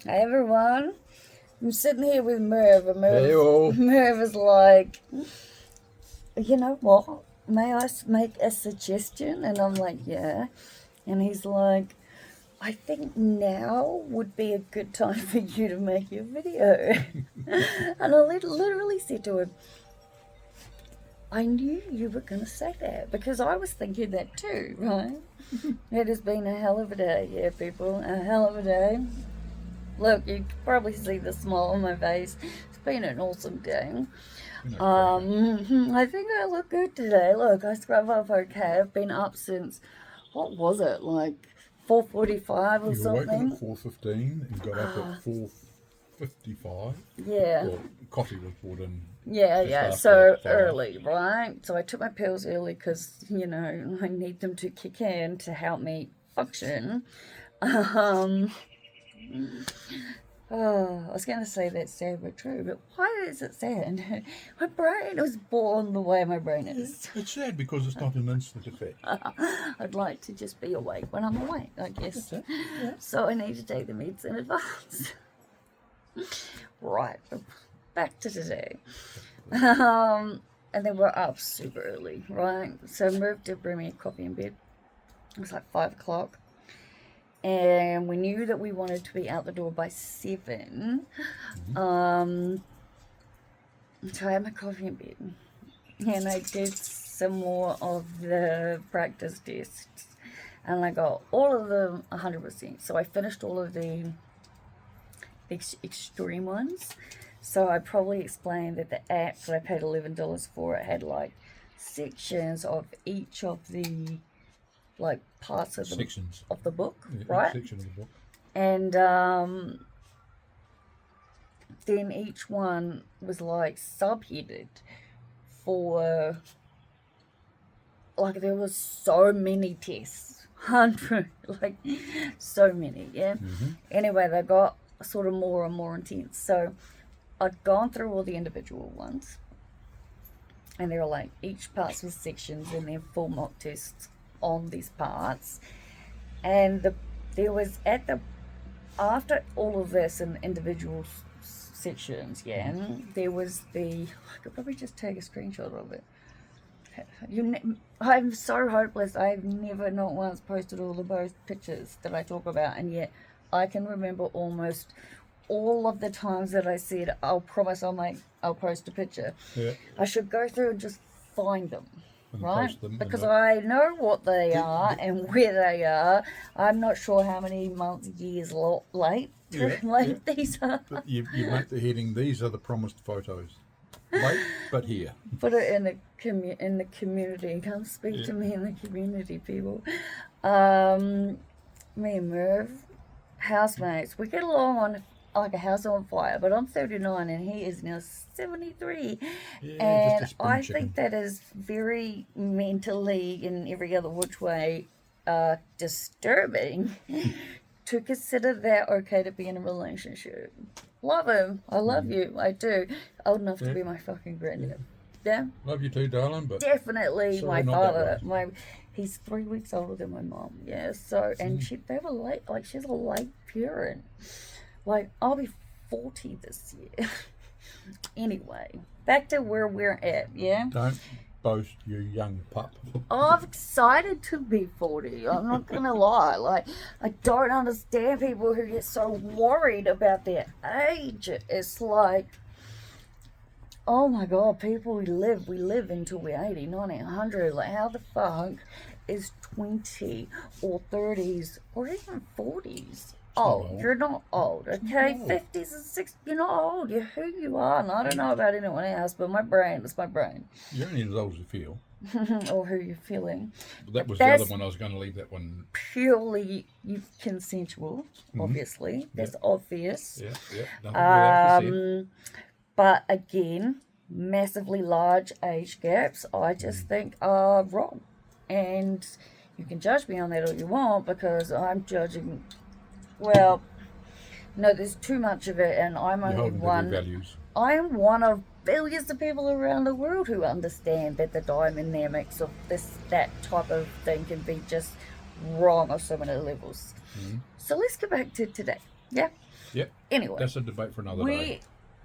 Hey everyone, I'm sitting here with Merv, and Hey-o. Merv is like, you know what, may I make a suggestion? And I'm like, yeah. And he's like, I think now would be a good time for you to make your video. And I literally said to him, I knew you were going to say that because I was thinking that too, right? It has been a hell of a day, yeah, people, a hell of a day. Look, you can probably see the smile on my face. It's been an awesome day. I think I look good today. Look, I scrub up okay. I've been up since, what was it, like 4:45 or You were woken something? at 4:15 and got up at 4:55. Yeah. Well, coffee was brought in Yeah, just yeah, after so 5. early, right? So I took my pills early because, I need them to kick in to help me function. Um, Oh, I was going to say that's sad but true, but why is it sad? My brain was born the way my brain is. It's sad because it's not an instant effect. I'd like to just be awake when I'm awake, I guess. That's it. Yeah. So I need to take the meds in advance. Right, back to today. And then we're up super early, right? So Merv did bring me a coffee in bed. It was like 5 o'clock. And we knew that we wanted to be out the door by 7. So I had my coffee in bed, and I did some more of the practice tests, and I got all of them 100%. So I finished all of the extreme ones. So I probably explained that the app that I paid $11 for, it had like sections of each of the like parts of Sections. of the book, Yeah, right? section of the book. And then each one was like subheaded for, like, there was so many tests, 100, like so many, yeah. Anyway, they got sort of more and more intense. So I'd gone through all the individual ones, and they were like each parts with sections and then full mock tests on these parts. And there was after all of this in individual sections, yeah, there was I could probably just take a screenshot of it. I'm so hopeless. I've never, not once, posted all the pictures that I talk about, and yet I can remember almost all of the times that I said I'll promise I'll post a picture. Yeah. I should go through and just find them. And Right, post them because and I know what they are and where they are. I'm not sure how many months, years late these are. But you make the heading, these are the promised photos. Late, but here. Put it in the community. Come speak to me in the community, people. Me and Merv, housemates, we get along on like a house on fire, but I'm 39 and he is now 73. Yeah, And just a spring I chicken. think that is very mentally, in every other which way, disturbing to consider that okay to be in a relationship. Love him. I love you. I do. Old enough to be my fucking granddad. Yeah. Love you too, darling, but Definitely sorry, my not that father. way. He's 3 weeks older than my mom. Yeah. So, and they were late. Like, she's a late parent. Like, I'll be 40 this year. Anyway, back to where we're at, yeah? don't boast, you young pup. I'm excited to be 40. I'm not going to lie. Like, I don't understand people who get so worried about their age. It's like, oh my God, people, we live until we're 80, 90, 100. Like, how the fuck is 20 or 30s or even 40s? Old. You're not old, okay? 50s and 60s, you're not old. You're who you are. And I don't know about anyone else, but my brain is my brain. You're only as old as you feel. Or who you're feeling. That was the other one. I was going to leave that one. Purely consensual, obviously. That's obvious. Yeah. Nothing without But again, massively large age gaps, I just think are wrong. And you can judge me on that all you want, because I'm judging. Well, no, there's too much of it, and I'm only one. Values. I am one of billions of people around the world who understand that the dynamics of that type of thing can be just wrong on so many levels. So let's go back to today. Yeah. Yep. Anyway, That's a debate for another day.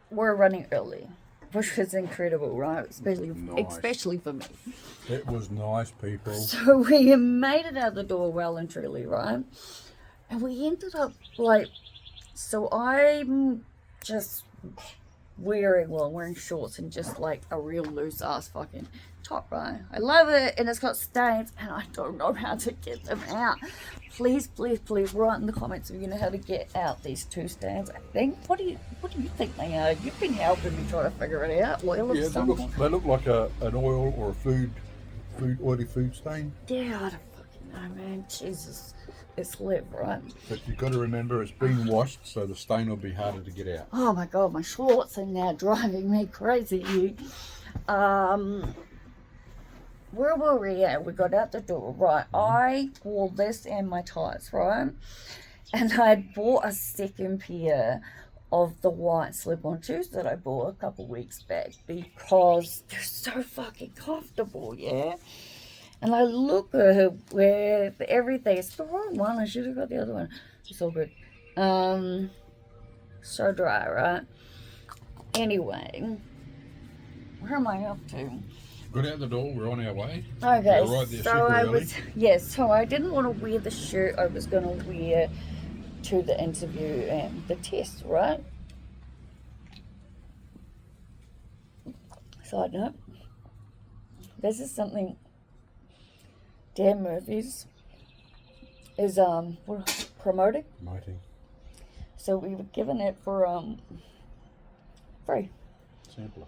we were running early, which was incredible, right? Nice. Especially for me. It was nice, people. So we made it out the door well and truly, right? And we ended up like, so I'm just wearing shorts and just like a real loose ass fucking top, right? I love it, and it's got stains, and I don't know how to get them out. Please, please, please write in the comments if you know how to get out these 2 stains. I think. What do you think they are? You've been helping me try to figure it out. Oil of some kind. They look like an oil or a oily food stain. Yeah, I don't fucking know, man. Jesus, it's lit, right? But you've got to remember it's been washed, so the stain will be harder to get out. Oh my god, my shorts are now driving me crazy. Where were we at? We got out the door, right? I wore this and my tights, right? And I bought a second pair of the white slip-on shoes that I bought a couple weeks back because they're so fucking comfortable, yeah? And I look with everything. It's the wrong one. I should have got the other one. It's all good. So dry, right? Anyway, where am I up to? Got out the door, we're on our way. Okay, We're right there so so I didn't want to wear the shirt I was going to wear to the interview and the test, right? Side note, this is something Dan Murphy's is promoting. Mighty. So we were given it for free. Sampler.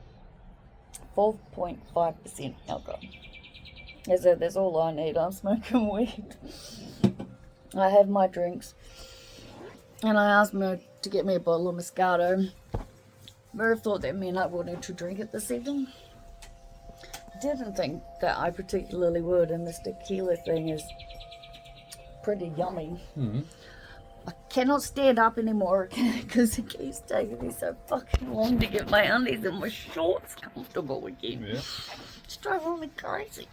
4.5% alcohol. That's all I need. I'm smoking weed. I have my drinks. And I asked Merv to get me a bottle of Moscato. Merv thought that meant I wanted to drink it this evening. Didn't think that I particularly would, and this tequila thing is pretty yummy. Mm-hmm. I cannot stand up anymore because it keeps taking me so fucking long to get my undies and my shorts comfortable again. Yeah. It's driving me crazy.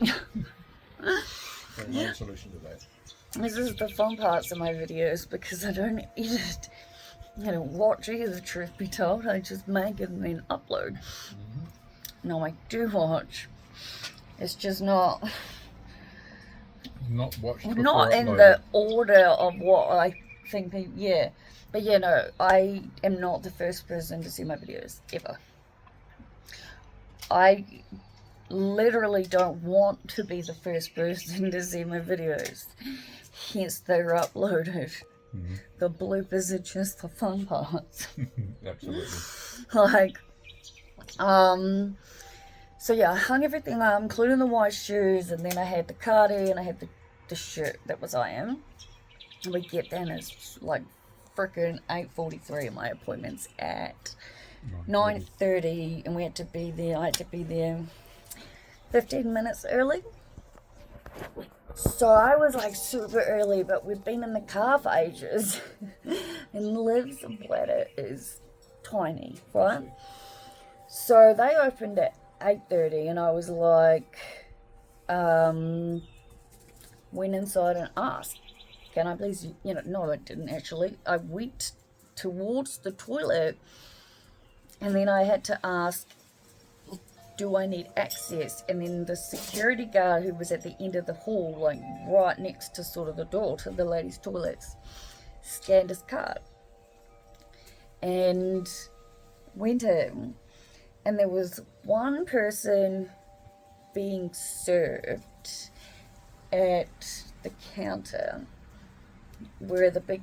There's no solution to that. This is the fun parts of my videos because I don't edit. I don't watch either, truth be told. I just make it and then upload. Mm-hmm. No, I do watch. It's just not watched. not in the order of what I think people, yeah. But yeah, no, I am not the first person to see my videos, ever. I literally don't want to be the first person to see my videos. Hence, they're uploaded. Mm-hmm. The bloopers are just the fun parts. Absolutely. Like, so yeah, I hung everything up, including the white shoes, and then I had the cardi, and I had the shirt that was I am. And we get there, and it's like frickin' 8:43, and my appointment's at 9:30, and I had to be there 15 minutes early. So I was like super early, but we've been in the car for ages. And Liv's bladder is tiny, right? So they opened at 8:30, and I was like, went inside and asked, can I please, no, I didn't actually. I went towards the toilet, and then I had to ask, do I need access? And then the security guard who was at the end of the hall, like right next to sort of the door to the ladies' toilets, scanned his card and went in, and there was one person being served at the counter where the big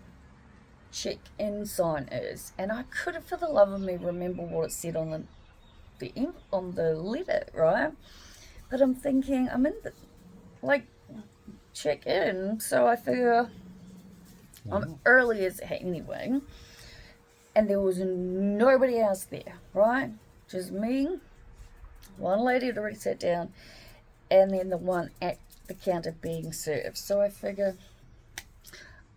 check-in sign is, and I couldn't for the love of me remember what it said on the letter, right? But I'm thinking, I'm in the, like, check in, so I figure I'm early as heck anyway, and there was nobody else there, right? Just me, one lady had already sat down, and then the one at the counter being served. So I figure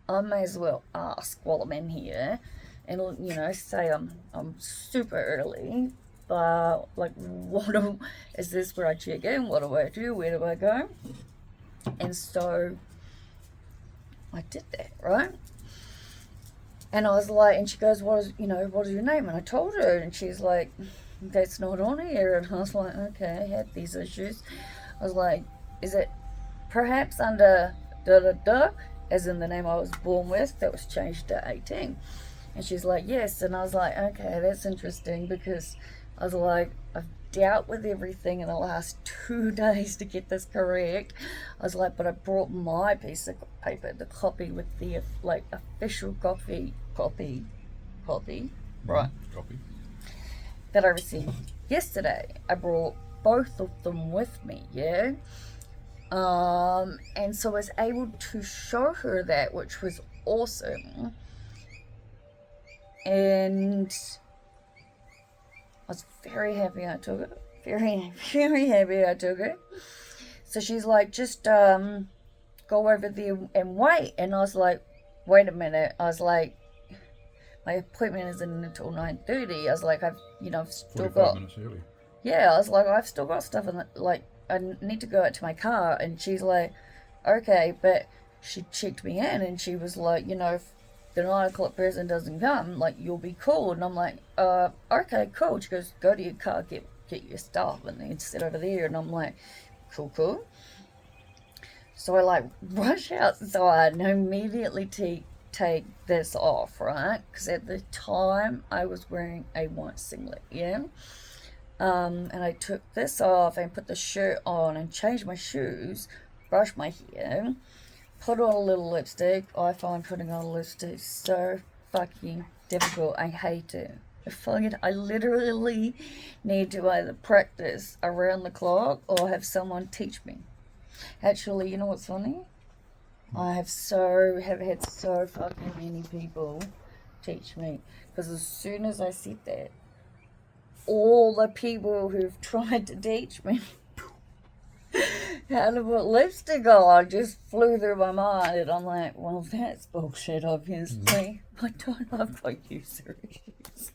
I may as well ask while I'm in here, and say I'm super early. But like, is this where I check in? What do I do? Where do I go? And so I did that, right? And I was like, and she goes, what is your name? And I told her, and she's like, that's not on here. And I was like, okay, I had these issues. I was like, is it perhaps under da da da, as in the name I was born with, that was changed to 18? And she's like, yes. And I was like, okay, that's interesting, because I was like, I've dealt with everything in the last 2 days to get this correct. I was like, but I brought my piece of paper, the copy with the official copy, right? Copy. That I received yesterday. I brought both of them with me, yeah? And so I was able to show her that, which was awesome. And I was very happy I took it. Very, very happy I took it. So she's like, just go over there and wait. And I was like, wait a minute. I was like, my appointment isn't until 9:30. I was like, I've still 45 minutes early. Yeah, I was like, I've still got stuff in I need to go out to my car. And she's like, okay, but she checked me in and she was like, if the 9 o'clock person doesn't come, like, you'll be cool. And I'm like, okay, cool. She goes, go to your car, get your stuff, and then sit over there. And I'm like, cool. So I rush outside and immediately take this off, right? Because at the time I was wearing a white singlet, yeah? And I took this off and put the shirt on and changed my shoes, brushed my hair, put on a little lipstick. I find putting on lipstick so fucking difficult. I hate it. I literally need to either practice around the clock or have someone teach me. Actually, you know what's funny? I have had so fucking many people teach me, because as soon as I said that, all the people who've tried to teach me how to put lipstick on just flew through my mind, and I'm like, well, that's bullshit, obviously. I don't have got user issues.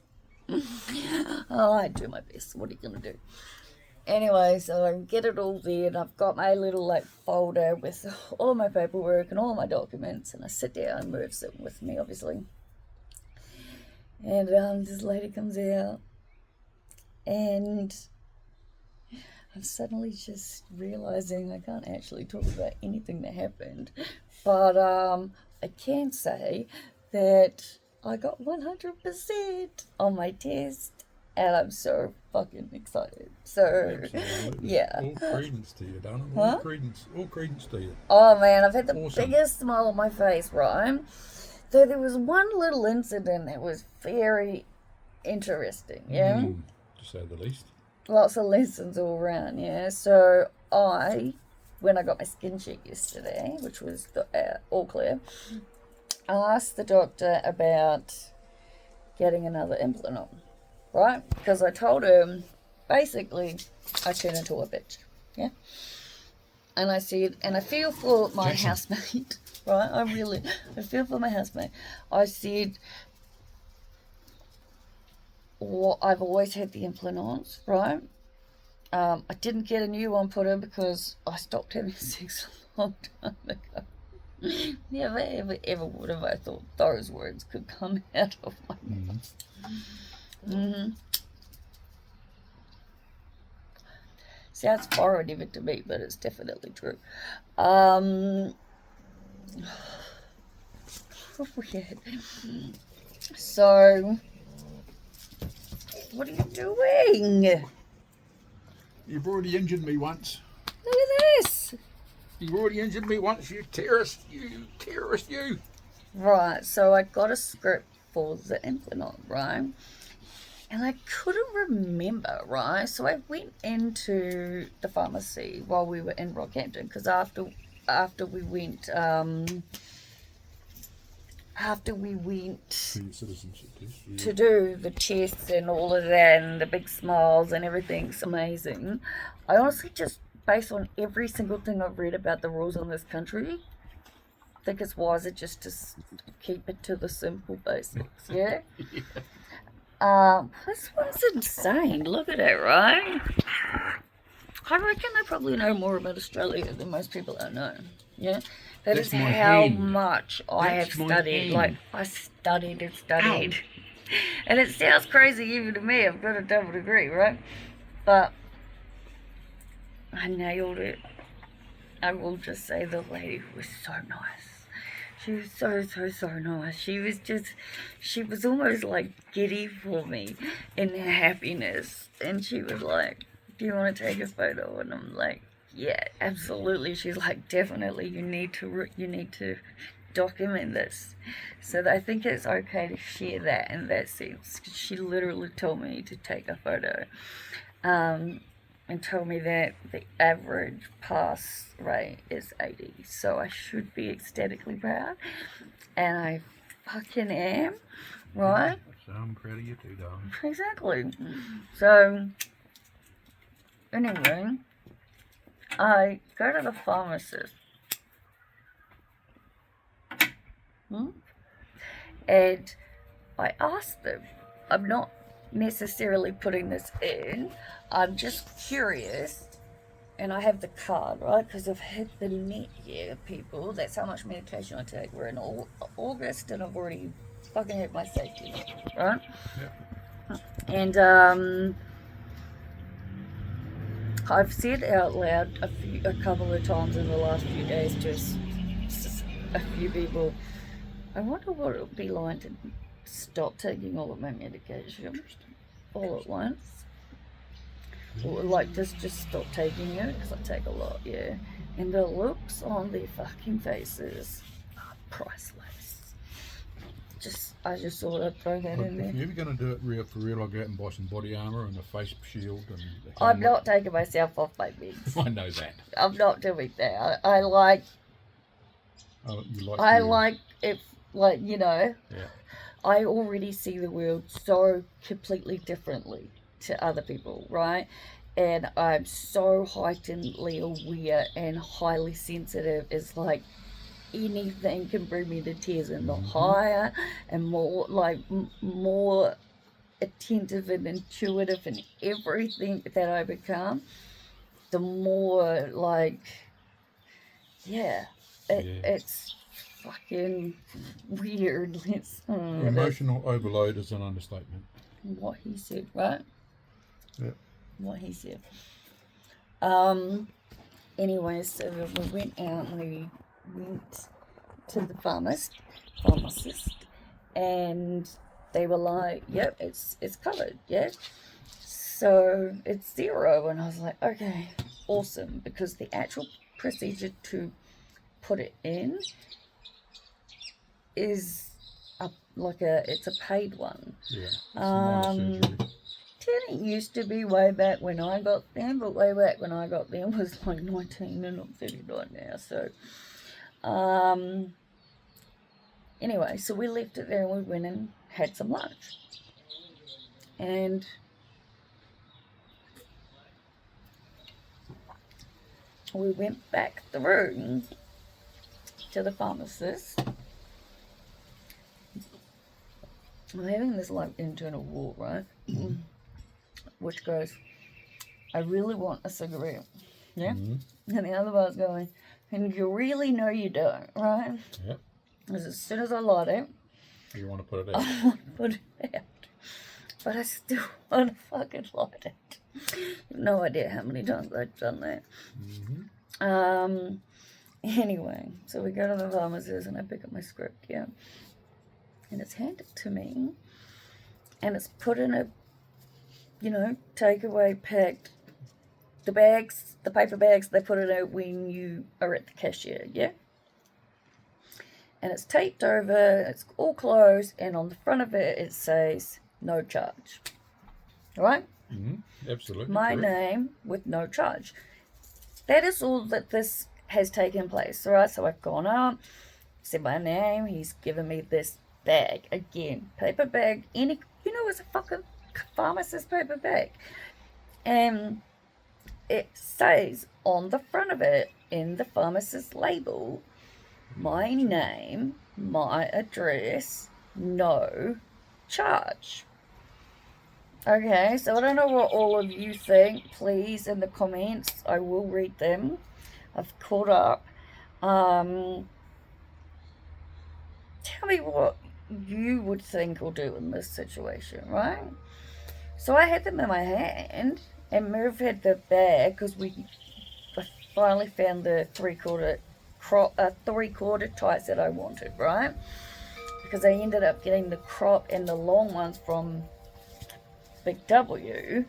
Oh, I do my best. What are you gonna do? Anyway, so I get it all there, and I've got my little folder with all my paperwork and all my documents, and I sit down, and Merv's sitting with me, obviously. And this lady comes out, and I'm suddenly just realizing I can't actually talk about anything that happened, but I can say that I got 100% on my test. And I'm so fucking excited. So, absolutely. yeah. All credence to you, Donna. Huh? All credence to you. Oh, man, I've had the Awesome. biggest smile on my face, right? So there was one little incident that was very interesting, yeah? To say the least. Lots of lessons all around, yeah? So when I got my skin check yesterday, which was all clear, I asked the doctor about getting another implant on. Right? Because I told him, basically, I turn into a bitch. Yeah? And I said, and I feel for my housemate, right? I feel for my housemate. I said, I've always had the implant-ons, right? I didn't get a new one put in because I stopped having sex a long time ago. Never, ever would have I thought those words could come out of my mouth. Sounds foreign even to me, but it's definitely true. Weird. So, what are you doing? You've already injured me once. Look at this. You've already injured me once, you terrorist. You. Right, so I got a script for the implant, right? And I couldn't remember, right? So I went into the pharmacy while we were in Rockhampton, because after we went Citizenship test, yeah. to do the tests and all of that and the big smiles and everything's amazing, I honestly just, based on every single thing I've read about the rules in this country, think it's wiser just to keep it to the simple basics, yeah? This one's insane. Look at it, right? I reckon they probably know more about Australia than most people don't know. Yeah, that That's is my how hand. much I That's have my studied. hand. Like I studied and studied, and it sounds crazy even to me. I've got a double degree, right? But I nailed it. I will just say the lady was so nice. She was so nice. She was almost like giddy for me in her happiness. And she was like, do you want to take a photo? And I'm like, yeah, absolutely. She's like, definitely, you need to document this. So I think it's okay to share that in that sense. She literally told me to take a photo. And told me that the average pass rate is 80. So I should be ecstatically proud. And I fucking am, right? So I'm proud of you too, darling. Exactly. So, anyway, I go to the pharmacist. And I asked them, I'm not necessarily putting this in, I'm just curious. And I have the card, right? Because I've hit the net year, people. That's how much medication I take. We're in August and I've already fucking hit my safety net, right? Yep. And I've said out loud a couple of times in the last few days to a few people, I wonder what it would be like to stop taking all of my medication all at once. Or like just stop taking it because I take a lot, yeah. And the looks on their fucking faces are priceless. I just thought I'd throw that in If there. you're ever going to do it real for real, I'll go out and buy some body armour and a face shield and a I'm helmet. not taking myself off my meds. I know that. I'm not doing that. I like. Oh, you like. I you. like if like Yeah. I already see the world so completely differently to other people, right? And I'm so heightenedly aware and highly sensitive. It's like anything can bring me to tears, and the higher and more like more attentive and intuitive in everything that I become, the more like it's fucking weird. Emotional overload is an understatement. What he said, right? Yeah. What he said. Anyway, so we went out and we went to the pharmacist, and they were like, "Yep, it's covered, yeah." So it's 0, and I was like, "Okay, awesome," because the actual procedure to put it in is it's a paid one. Yeah. It's a minor surgery. Didn't used to be way back when I got them, but way back when I got them was like 19 and I'm 39 now. So, anyway, so we left it there and we went and had some lunch. And we went back through to the pharmacist. I'm having this like internal war, right? Which goes, I really want a cigarette. Yeah? Mm-hmm. And the other part's going, and you really know you don't, right? Yep. Because as soon as I light it, you want to put it out. I want to put it out. But I still want to fucking light it. You have no idea how many times I've done that. Anyway, so we go to the pharmacist and I pick up my script, yeah? And it's handed to me. And it's put in a, takeaway packed. The bags, the paper bags, they put it out when you are at the cashier, yeah? And it's taped over, it's all closed, and on the front of it, it says, no charge. All right? Absolutely. My name with no charge. That is all that this has taken place, all right? So I've gone up, said my name, he's given me this bag. Again, paper bag, it's a fucking pharmacist paper bag. And it says on the front of it, in the pharmacist label, my name, my address, no charge. Okay, so I don't know what all of you think. Please, in the comments, I will read them. I've caught up. Tell me what you would think or do in this situation, right? So I had them in my hand, and Merv had the bag because we finally found the three-quarter tights that I wanted, right? Because I ended up getting the crop and the long ones from Big W,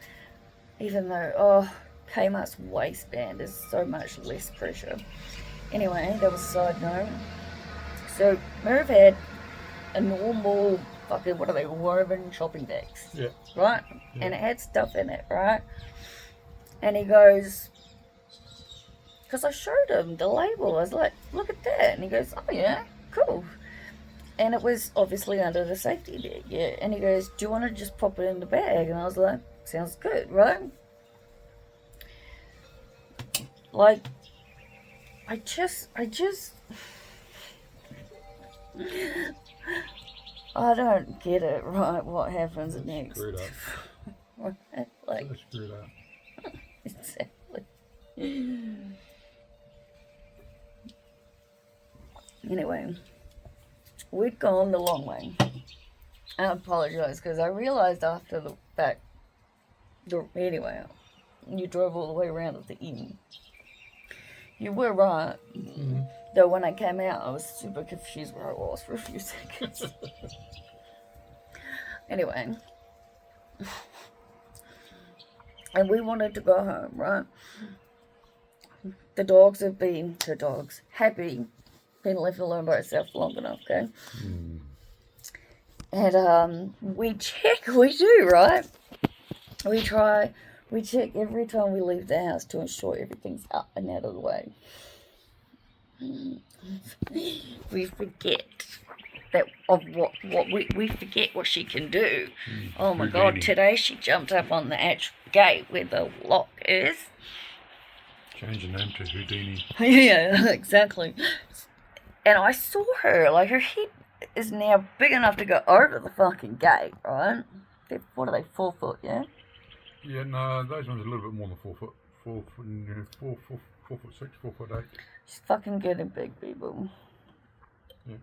even though Kmart's waistband is so much less pressure. Anyway, that was a side note. So Merv had a normal fucking, what are they, woven shopping bags, Yeah. right? Yeah. And it had stuff in it, right? And he goes, because I showed him the label, I was like, look at that. And he goes, oh yeah, cool. And it was obviously under the safety bag, yeah. And he goes, do you want to just pop it in the bag? And I was like, sounds good, right? Like, I just I don't get it, right? What happens That's next? screwed up. Like, That's screwed up. exactly. Anyway, we'd gone the long way. I apologise because I realised after the fact. Anyway, you drove all the way around at the end. You were right. Mm-hmm. Though when I came out, I was super confused where I was for a few seconds. Anyway. And we wanted to go home, right? The dogs have been, happy, been left alone by itself long enough, okay? Mm. And we do, right? We check every time we leave the house to ensure everything's up and out of the way. We forget that of what we forget what she can do. Oh my God, today she jumped up on the actual gate where the lock is. Change the name to Houdini. Yeah, exactly. And I saw her, like her head is now big enough to go over the fucking gate, right? What are they, 4 foot, yeah? Yeah, no, those ones are a little bit more than 4 foot. 4 foot 6, 4 foot 8. She's fucking getting big, people. Yeah.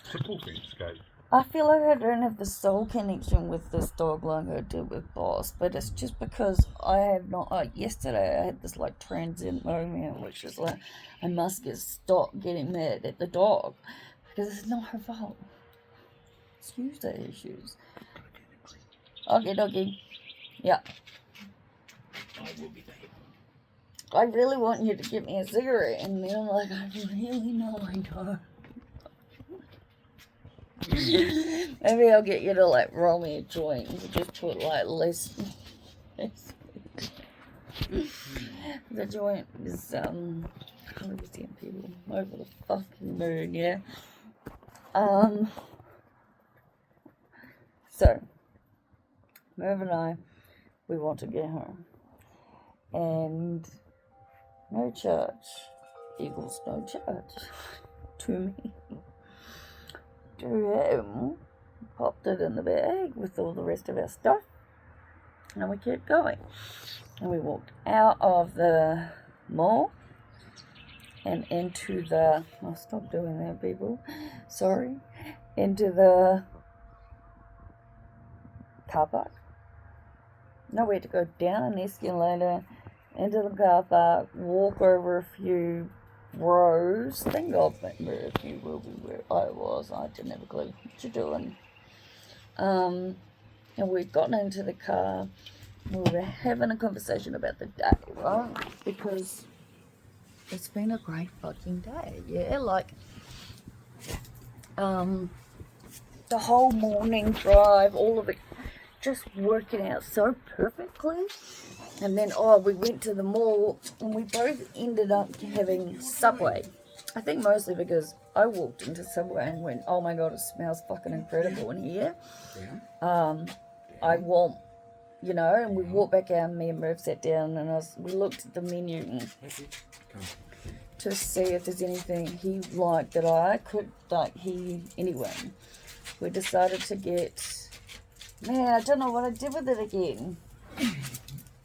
It's a full fence gate. I feel like I don't have the soul connection with this dog like I did with Boss, but it's just because I have not. Yesterday I had this like transient moment, which is like I must stop getting mad at the dog because it's not her fault. It's user issues. Okay, doggy. Yeah. I will be back. I really want you to give me a cigarette, and then I'm like, I really know I don't. Maybe I'll get you to like roll me a joint and just put like less. The joint is 100% people over the fucking moon, yeah. So Merv and I, we want to get home, and no charge equals no charge to me. To him, popped it in the bag with all the rest of our stuff, and we kept going. And we walked out of the mall and into the, I'll stop doing that, people, sorry, into the car park. Nowhere to go, down an escalator, into the car park, walk over a few rows. Thank God that Merv, you will be where I was. I didn't have a clue what you're doing. And we'd gotten into the car. We were having a conversation about the day, right? Because it's been a great fucking day, yeah? Like, the whole morning drive, all of it just working out so perfectly. And then, we went to the mall and we both ended up having Subway. I think mostly because I walked into Subway and went, oh my God, it smells fucking incredible in here. I want, and we walked back out and me and Merv sat down and we looked at the menu to see if there's anything he liked that I could, anyway. We decided to get Man, I don't know what I did with it again.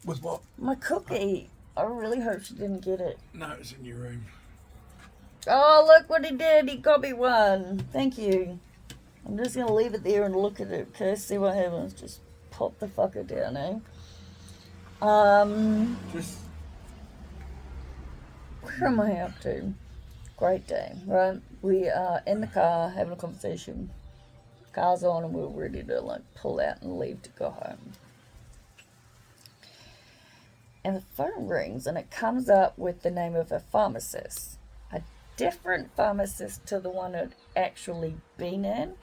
With what? My cookie. I really hope she didn't get it. No, it's in your room. Oh, look what he did. He got me one. Thank you. I'm just going to leave it there and look at it, okay? See what happens. Just pop the fucker down, eh? Just... Where am I up to? Great day, right? We are in the car having a conversation. Car's on and we're ready to like pull out and leave to go home. And the phone rings and it comes up with the name of a pharmacist. A different pharmacist to the one I'd actually been in.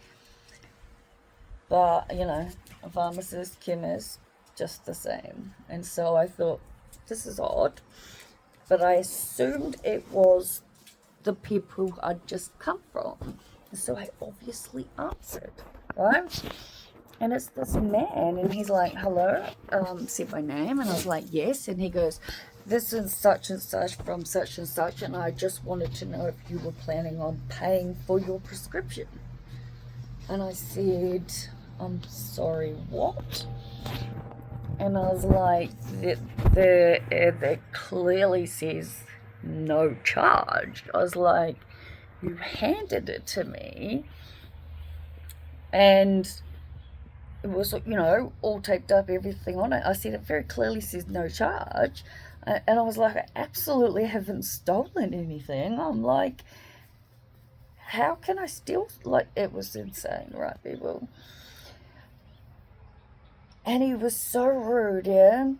But, you know, a pharmacist, chemist, just the same. And so I thought, this is odd. But I assumed it was the people I'd just come from. And so I obviously answered, right? And it's this man, and he's like, hello, said my name, and I was like, yes, and he goes, this is such and such from such and such, and I just wanted to know if you were planning on paying for your prescription. And I said, I'm sorry, what? And I was like, that clearly says no charge. I was like, you handed it to me, and it was, you know, all taped up, everything on it. I said, it very clearly says no charge. And I was like, I absolutely haven't stolen anything. I'm like, how can I steal? Like, it was insane, right, people? And he was so rude, yeah?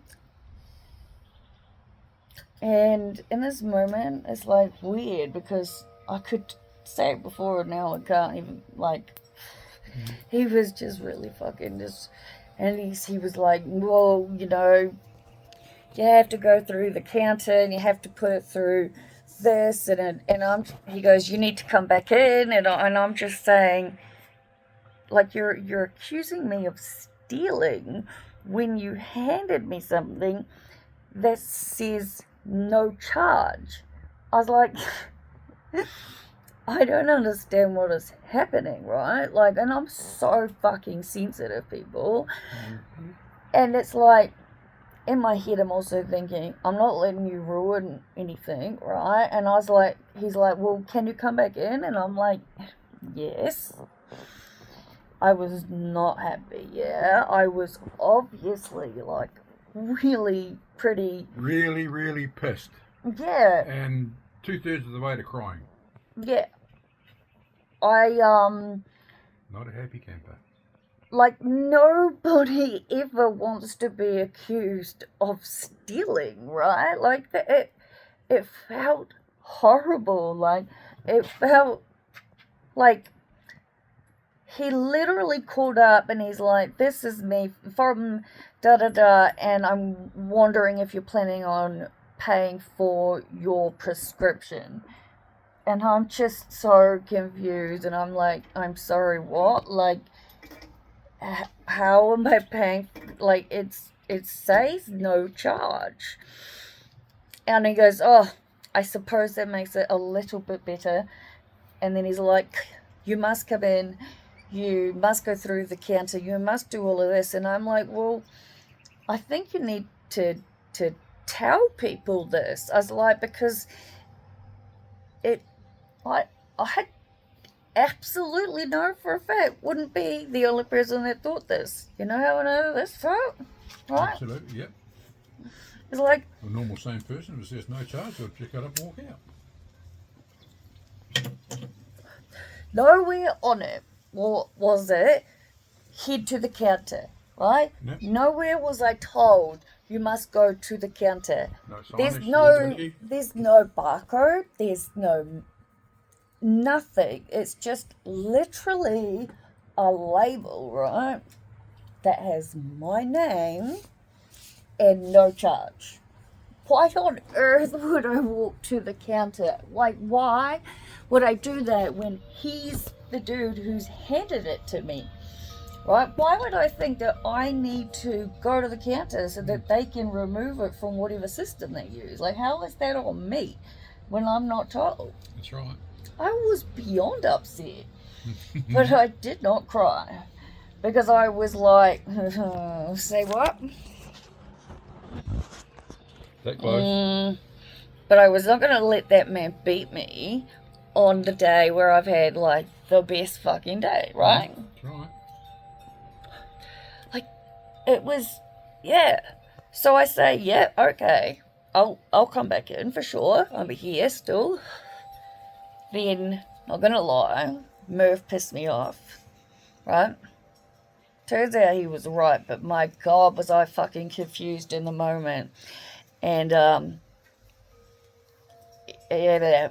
And in this moment, it's like weird because I could say it before, and now I can't even, like, he was just really fucking just, and he was like, well, you know, you have to go through the counter and you have to put it through this, and he goes, you need to come back in, and I'm just saying, like, you're accusing me of stealing when you handed me something that says no charge. I was like, I don't understand what is happening, right? Like, and I'm so fucking sensitive, people. Mm-hmm. And it's like, in my head, I'm also thinking, I'm not letting you ruin anything, right? And I was like, he's like, well, can you come back in? And I'm like, yes. I was not happy, yeah. I was obviously, like, really pretty... Really, really pissed. Yeah. And 2/3 of the way to crying. Yeah. Not a happy camper. Like, nobody ever wants to be accused of stealing, right? Like, it felt horrible. Like, it felt like he literally called up and he's like, this is me from da-da-da, and I'm wondering if you're planning on paying for your prescription. And I'm just so confused, and I'm like, I'm sorry, what? Like, how am I paying? Like, it says no charge. And he goes, oh, I suppose that makes it a little bit better. And then he's like, you must come in, you must go through the counter, you must do all of this. And I'm like, well, I think you need to tell people this. I was like, because I had absolutely know for a fact, wouldn't be the only person that thought this. You know how I know this, right? Absolutely, yep. It's like a normal sane person who says no charge, they'll pick it up and walk out. Nowhere on it was it head to the counter, right? Yep. Nowhere was I told you must go to the counter. No There's no barcode. There's no nothing. It's just literally a label, right, that has my name and no charge. Why on earth would I walk to the counter? Like, why would I do that when he's the dude who's handed it to me, right? Why would I think that I need to go to the counter so that they can remove it from whatever system they use? Like, how is that on me when I'm not told? That's right. I was beyond upset, but I did not cry because I was like, say what? That close. But I was not going to let that man beat me on the day where I've had like the best fucking day, right? That's right. Like, it was, yeah. So I say, yeah, okay, I'll come back in for sure. I'll be here still. Then, not gonna lie, Merv pissed me off, right? Turns out he was right, but my God, was I fucking confused in the moment. And, yeah,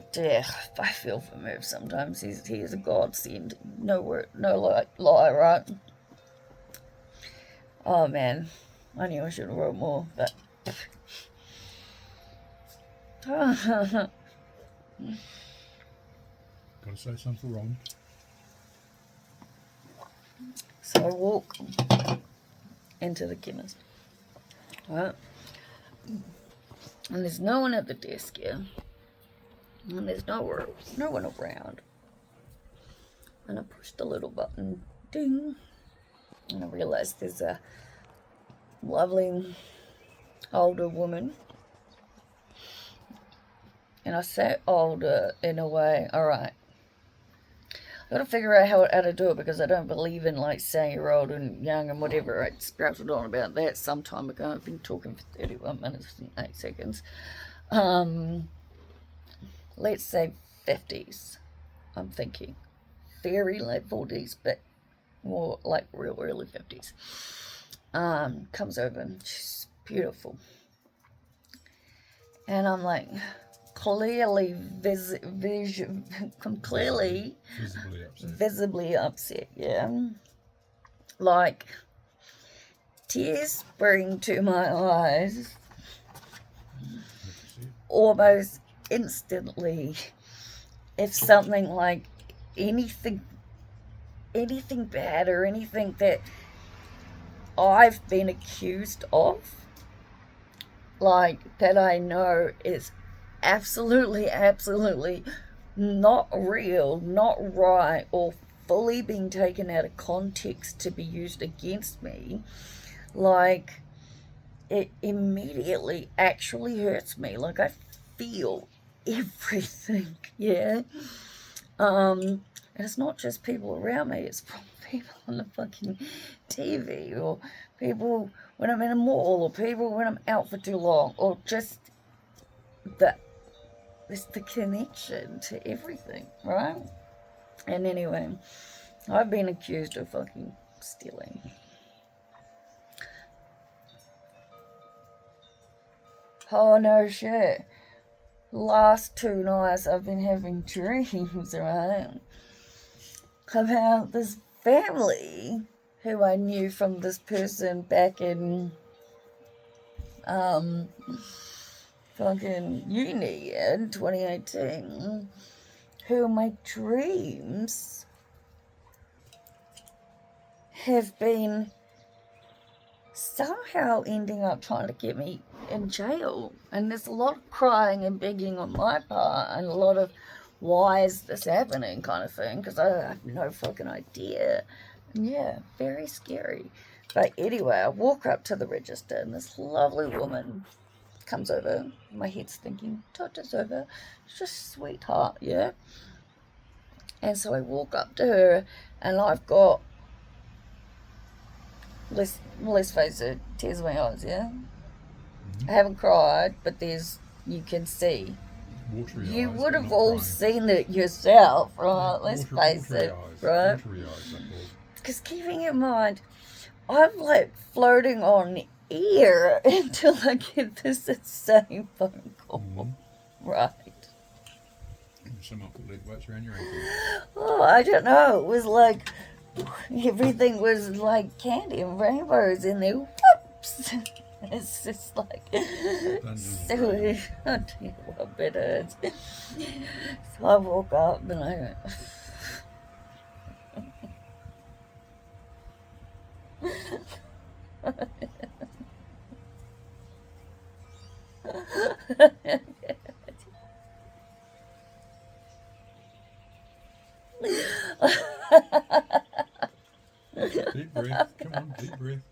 I feel for Merv sometimes. He is a godsend. No word, no lie, right? Oh man, I knew I should have wrote more, but. Gotta say something wrong. So I walk into the chemist, right? And there's no one at the desk here. And there's no one around. And I push the little button, ding. And I realize there's a lovely older woman. And I say older in a way, alright. I've got to figure out how to do it because I don't believe in like saying you're old and young and whatever. I sprouted on about that some time ago. I've been talking for 31 minutes and 8 seconds. Let's say 50s. I'm thinking very late 40s, but more like real early 50s. Comes over and she's beautiful. And I'm like, clearly visibly upset, yeah. Like, tears spring to my eyes almost instantly if something like anything bad or anything that I've been accused of, like, that I know is absolutely not real, not right, or fully being taken out of context to be used against me, like, it immediately actually hurts me. Like, I feel everything, yeah? And it's not just people around me, it's from people on the fucking TV, or people when I'm in a mall, or people when I'm out for too long, or just it's the connection to everything, right? And anyway, I've been accused of fucking stealing. Oh no shit. Last 2 nights I've been having dreams, right? About this family who I knew from this person back in fucking uni in 2018, who my dreams have been somehow ending up trying to get me in jail. And there's a lot of crying and begging on my part, and a lot of why is this happening kind of thing, because I have no fucking idea. And yeah, very scary. But anyway, I walk up to the register and this lovely woman comes over. My head's thinking, Totta's over. She's just a sweetheart, yeah? And so I walk up to her and I've got, let's face it, tears in my eyes, yeah? I haven't cried, but you can see. Watery you eyes, would have not all crying. seen it yourself, right? Let's face Watery it, eyes, right? Watery eyes, that was. Because keeping in mind, I'm like floating on air until I get this insane phone call, right? Some up the leg weights around your ankle. Oh, I don't know. It was like everything was like candy and rainbows in there. Whoops! It's just like so. I tell you what, it hurts. So I woke up and I went. Deep breath. Deep breath.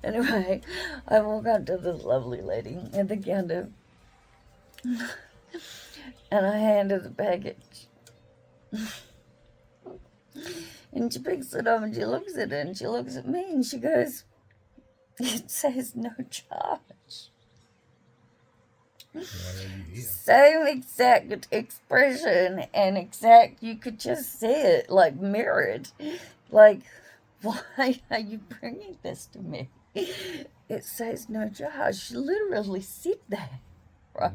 Anyway, I walk up to this lovely lady at the counter and I hand her the package. And she picks it up and she looks at it and she looks at me and she goes, "It says no charge." Same exact expression and exact, you could just see it, like mirrored. Like, why are you bringing this to me? It says no charge. She literally said that, right?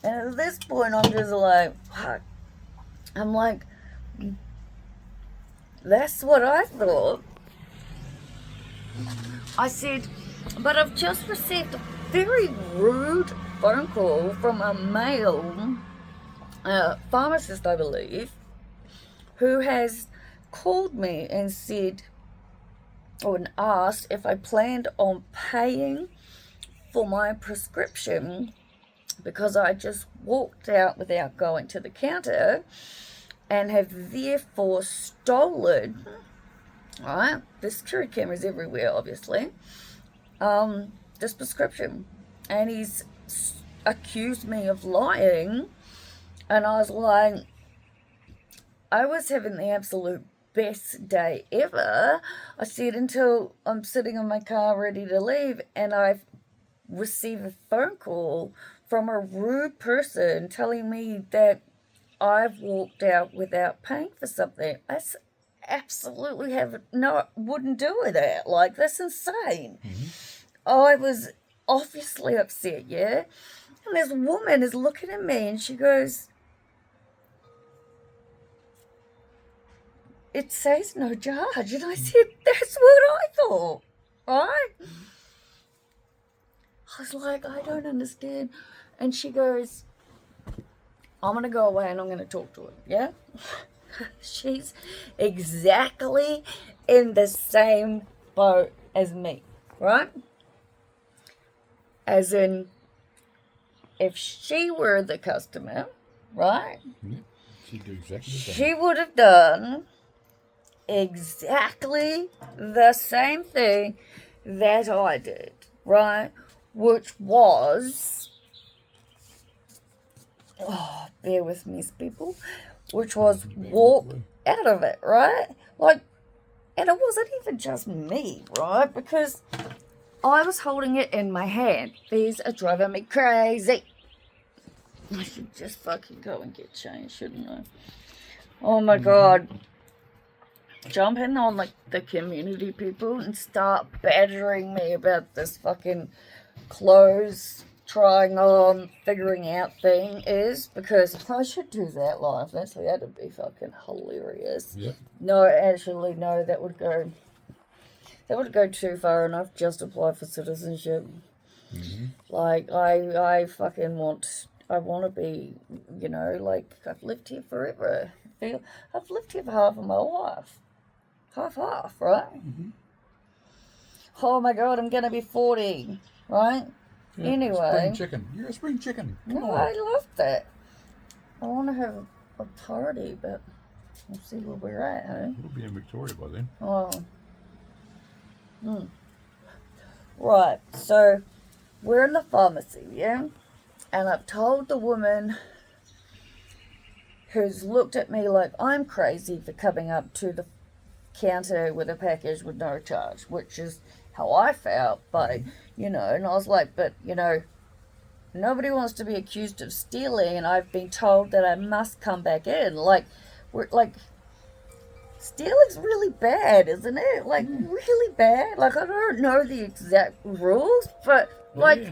And at this point, I'm just like, fuck. I'm like, that's what I thought. I said, but I've just received a very rude phone call from a male pharmacist, I believe, who has called me and said, or asked if I planned on paying for my prescription because I just walked out without going to the counter and have therefore stolen, right, the security cameras everywhere, obviously, this prescription. And he's accused me of lying. And I was like, I was having the absolute best day ever. I said, until I'm sitting in my car ready to leave and I've received a phone call from a rude person telling me that I've walked out without paying for something. I absolutely wouldn't do that. Like, that's insane. I was obviously upset, yeah? And this woman is looking at me and she goes, "It says no charge." And I said, that's what I thought, right? I was like, I don't understand. And she goes, "I'm going to go away and I'm going to talk to her," yeah? She's exactly in the same boat as me, right? As in, if she were the customer, right? She'd do exactly the same. She would have done exactly the same thing that I did, right? Which was, bear with me, people, which was walk out of it, right? Like, and it wasn't even just me, right? Because I was holding it in my hand. These are driving me crazy. I should just fucking go and get changed, shouldn't I? Oh my God. Jump in on like the community people and start badgering me about this fucking clothes trying on, figuring out thing is, because I should do that live. That'd be fucking hilarious. Yep. No, actually, no, that would go too far enough. Just apply for citizenship. Like, I fucking want to be, like, I've lived here forever. I've lived here for half of my life. Half, right? Oh my God, I'm gonna be 40, right? Yeah, anyway. Spring chicken. You're a spring chicken. Come on. I love that. I want to have a party, but we'll see where we're at, huh? We'll be in Victoria by then. Oh. Right, so we're in the pharmacy, yeah? And I've told the woman who's looked at me like I'm crazy for coming up to the counter with a package with no charge, which is how I felt, but, and I was like, but, nobody wants to be accused of stealing, and I've been told that I must come back in. Like, stealing's really bad, isn't it? Like, really bad. Like, I don't know the exact rules, but, Yeah.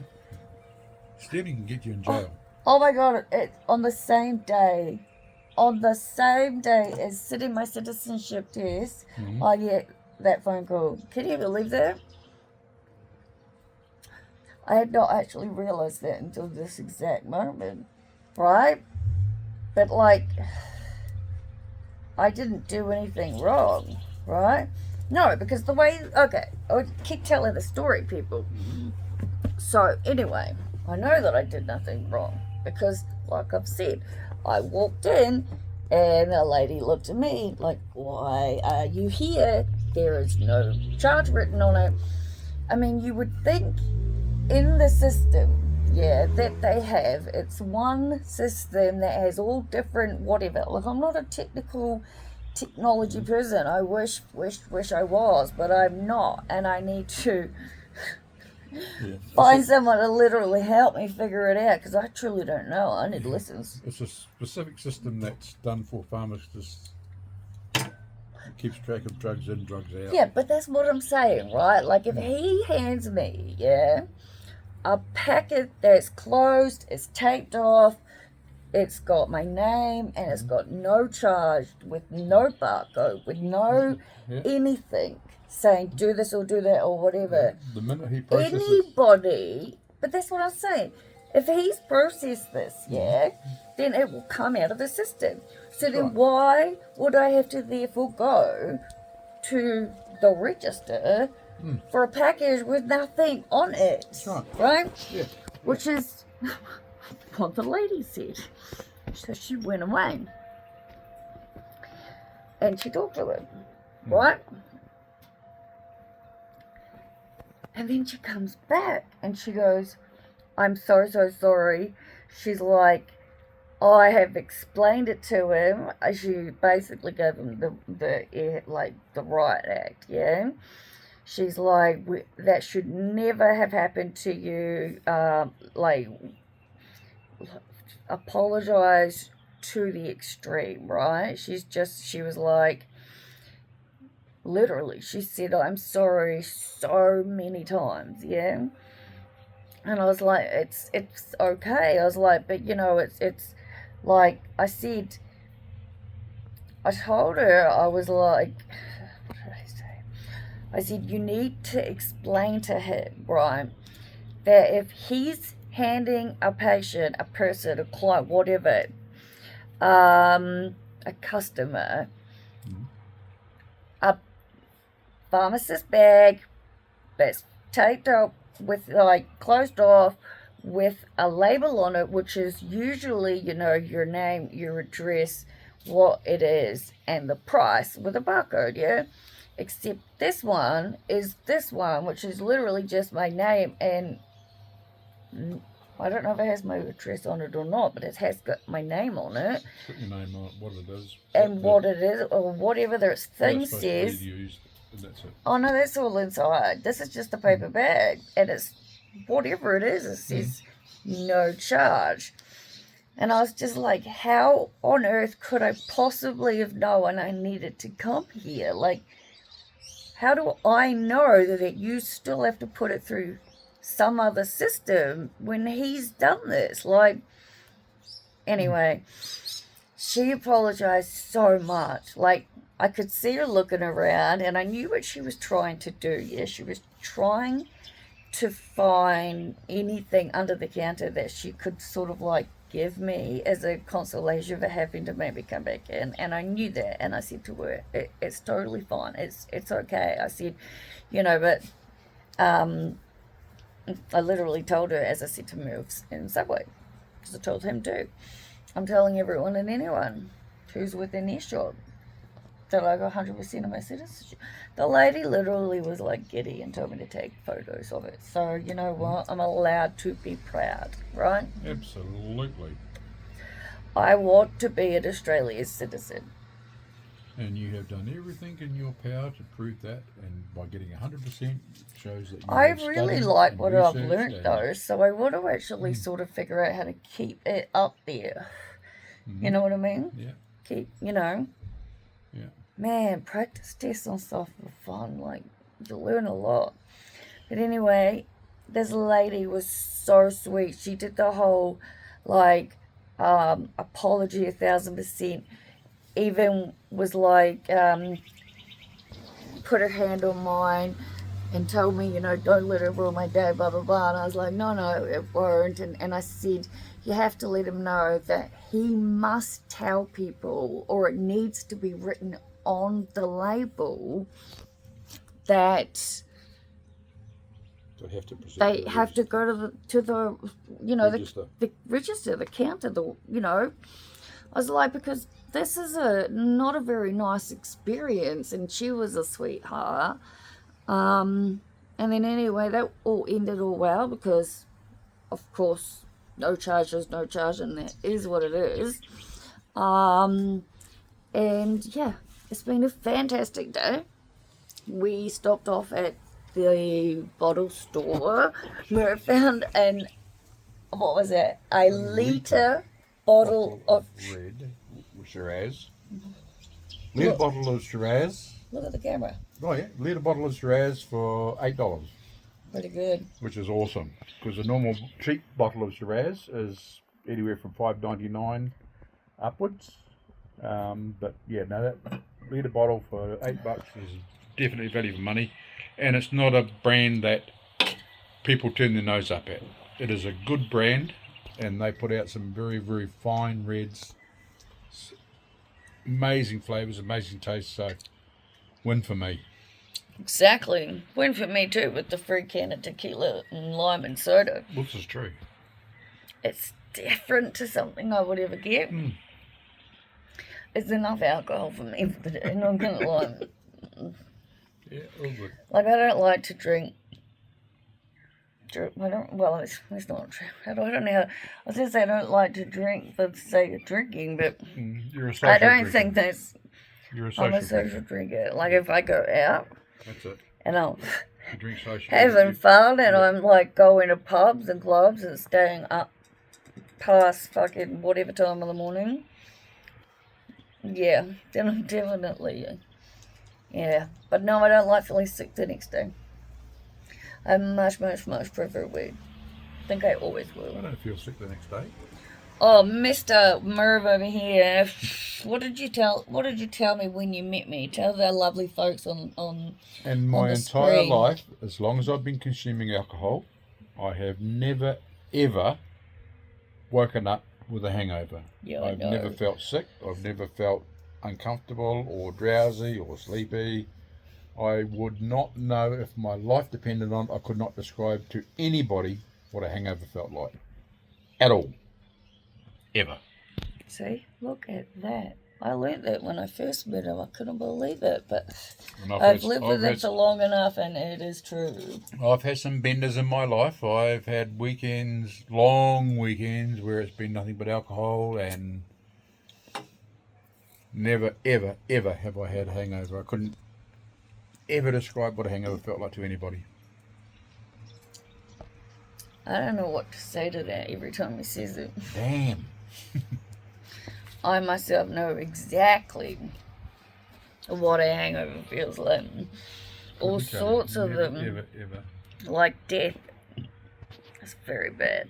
Stealing can get you in jail. Oh my God, on the same day as sitting my citizenship test, I get that phone call. Can you believe that? I had not actually realized that until this exact moment, right? But, like, I didn't do anything wrong, right? No, because the way, okay, I would keep telling the story, people. So, anyway, I know that I did nothing wrong because, like I've said, I walked in, and the lady looked at me like, why are you here? There is no charge written on it. I mean, you would think in the system, that they have, it's one system that has all different whatever. Look, I'm not a technology person. I wish I was, but I'm not, and I need to find someone to literally help me figure it out, because I truly don't know. I need lessons. It's a specific system that's done for pharmacists. It keeps track of drugs in, drugs out. Yeah, but that's what I'm saying, right? Like, if he hands me, a packet that's closed, it's taped off, it's got my name, and it's got no charge, with no barcode, with no anything saying do this or do that or whatever. The minute he processes Anybody, but that's what I'm saying. If he's processed this, then it will come out of the system. So then why would I have to therefore go to the register for a package with nothing on it? Right? Yeah. Which is what the lady said. So she went away. And she talked to him. Right? And then she comes back and she goes, I'm so sorry. She's like, I have explained it to him. She basically gave him the riot act, She's like, that should never have happened to you. Apologize to the extreme, right? She was like, literally, she said, I'm sorry so many times, And I was like, it's okay. I was like, but it's like, I told her, I was like, what did I say? I said, you need to explain to him, right, that if he's handing a patient, a person, a client, whatever, a customer, a pharmacist bag that's taped up with, closed off, with a label on it, which is usually, your name, your address, what it is, and the price with a barcode, Except this one is this one, which is literally just my name, and I don't know if it has my address on it or not, but it has got my name on it. Put your name on it, what it is. And what it is, or whatever the thing says. Used, and that's it. Oh no, that's all inside. This is just a paper bag, and it's whatever it is, it says no charge. And I was just like, how on earth could I possibly have known I needed to come here? Like, how do I know that you still have to put it through some other system when he's done this? Like, anyway, she apologized so much. Like, I could see her looking around, and I knew what she was trying to do. Yeah, she was trying to find anything under the counter that she could sort of like give me as a consolation for having to maybe come back in. And I knew that, and I said to her, it's totally fine. It's okay. I said, but I literally told her, as I said to Merv in Subway, because I told him too. I'm telling everyone and anyone who's within earshot that I got 100% of my citizenship. The lady literally was like giddy and told me to take photos of it. So, you know what? I'm allowed to be proud, right? Absolutely. I want to be an Australian citizen. And you have done everything in your power to prove that, and by getting 100% shows that you I really like what I've learnt though, so I want to actually sort of figure out how to keep it up there. You know what I mean? Yeah. Keep, Yeah. Man, practice tests and stuff are fun. Like, you learn a lot. But anyway, this lady was so sweet. She did the whole, apology 1,000%. Even was like, put her hand on mine and told me, don't let her ruin my day, blah, blah, blah. And I was like, no, it won't. And I said, you have to let him know that he must tell people, or it needs to be written on the label, that they have to go to the register, the counter, I was like, because this is not a very nice experience, and she was a sweetheart. And then anyway, that all ended all well because, of course, no charges, and that is what it is. And yeah, it's been a fantastic day. We stopped off at the bottle store where I found what was it? A litre bottle of red Shiraz. Litre bottle of Shiraz. Look at the camera. Oh yeah, litre bottle of Shiraz for $8. Pretty good. Which is awesome because a normal cheap bottle of Shiraz is anywhere from $5.99 upwards. But yeah, no, that litre bottle for $8 is definitely value for money, and it's not a brand that people turn their nose up at. It is a good brand, and they put out some very, very fine reds, amazing flavours, amazing taste. So, win for me. Exactly. Win for me too with the free can of tequila and lime and soda. This is true. It's different to something I would ever get. It's enough alcohol for me for the day, not gonna lie. Yeah, all good. Like, I don't like to drink. It's not true. I don't know. I was going to say I don't like to drink for the sake of drinking, but You're a social I don't drinker. think that's. You're a I'm a social social drinker. Like, if I go out That's it. and I'm You drink socially. having fun and I'm like going to pubs and clubs and staying up past fucking whatever time of the morning, yeah, then I'm definitely. Yeah, but no, I don't like feeling sick the next day. I much prefer weed. I think I always I will. don't feel sick the next day. Oh, Mr. Merv over here. What did you tell me when you met me? Tell the lovely folks on And my on the entire screen. life, as long as I've been consuming alcohol, I have never, ever woken up with a hangover. Yeah, I I've know. never felt sick. I've never felt uncomfortable or drowsy or sleepy. I would not know if my life depended on it. I could not describe to anybody what a hangover felt like. At all. Ever. See, look at that. I learnt that when I first met him. I couldn't believe it, but And I've lived with him for long enough, and it is true. I've had some benders in my life. I've had weekends, long weekends, where it's been nothing but alcohol, and never, ever, ever have I had a hangover. I couldn't ever describe what a hangover felt like to anybody. I don't know what to say to that every time he says it. Damn. I myself know exactly what a hangover feels like. All Couldn't tell you. sorts of Never, them, ever. like death. It's very bad.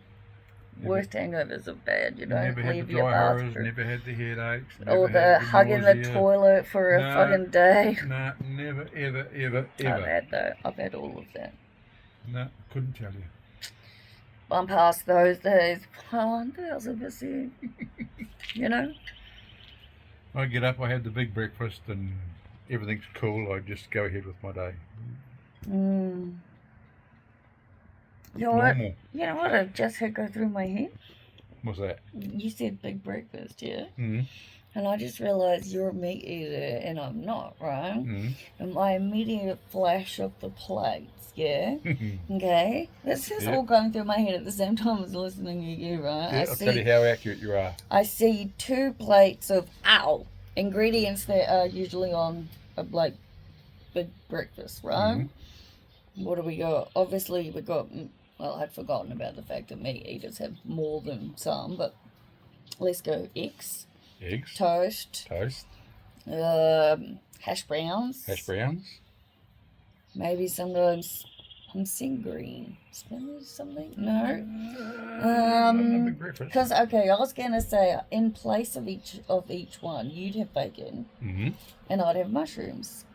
Never- Worst hangovers are bad. You don't Never had leave the your dry horrors, bathroom. never had the headaches, Or never the had hugging the nausea. toilet for a No. fucking day. No, never, ever. I've had all of that. No, couldn't tell you. I'm past those days. 1000%. You know? I get up, I have the big breakfast, and everything's cool. I just go ahead with my day. You know what? Normal. You know what I just had go through my head? What's that? You said big breakfast, yeah? Mm-hmm. And I just realised you're a meat eater and I'm not, right? Mm-hmm. And my immediate flash of the plates, yeah? Okay? This is Yeah. all going through my head at the same time as listening to you, right? Yeah, I'll tell you how accurate you are. I see 2 plates of ingredients that are usually on a like big breakfast, right? Mm-hmm. What do we got? Obviously we got, well, I'd forgotten about the fact that meat eaters have more than some, but let's go eggs, toast, hash browns, maybe sometimes I'm seeing green spinach, something. No, big breakfast. because okay, I was gonna say in place of each one, you'd have bacon, Mm-hmm. and I'd have mushrooms.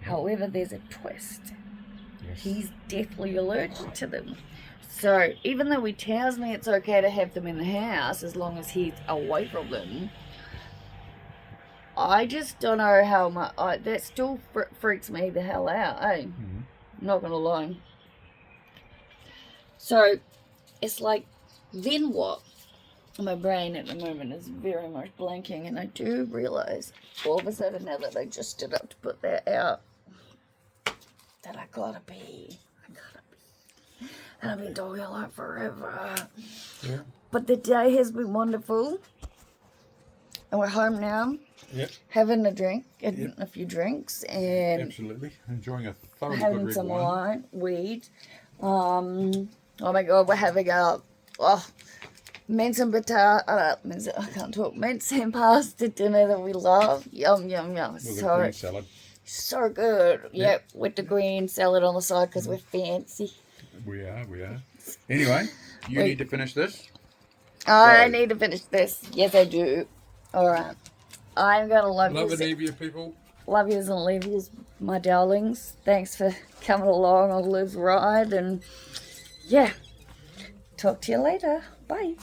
However, there's a twist. Yes. He's deathly allergic to them. So even though he tells me it's okay to have them in the house as long as he's away from them, I just don't know how much. That still freaks me the hell out, eh? Mm-hmm. Not gonna lie. So it's like, then what? My brain at the moment is very much blanking, and I do realise all of a sudden now that I just stood up to put that out that I gotta be. And I've been talking like forever. Yeah. But the day has been wonderful. And we're home now. Yep. Having a drink, getting a few drinks, and Absolutely. Enjoying a thoroughly good having red some wine. weed. Oh my god, we're having mince and I can't talk. Mince and pasta dinner that we love. Yum, yum, yum. With a green salad. So good. Yep, with the green salad on the side because we're fancy. We are. Anyway, you need to finish this. I need to finish this. Yes, I do. All right. I'm going to love Love you. and leave you, people. Love yous and leave yous, my darlings. Thanks for coming along on Liv's ride. And yeah, talk to you later. Bye.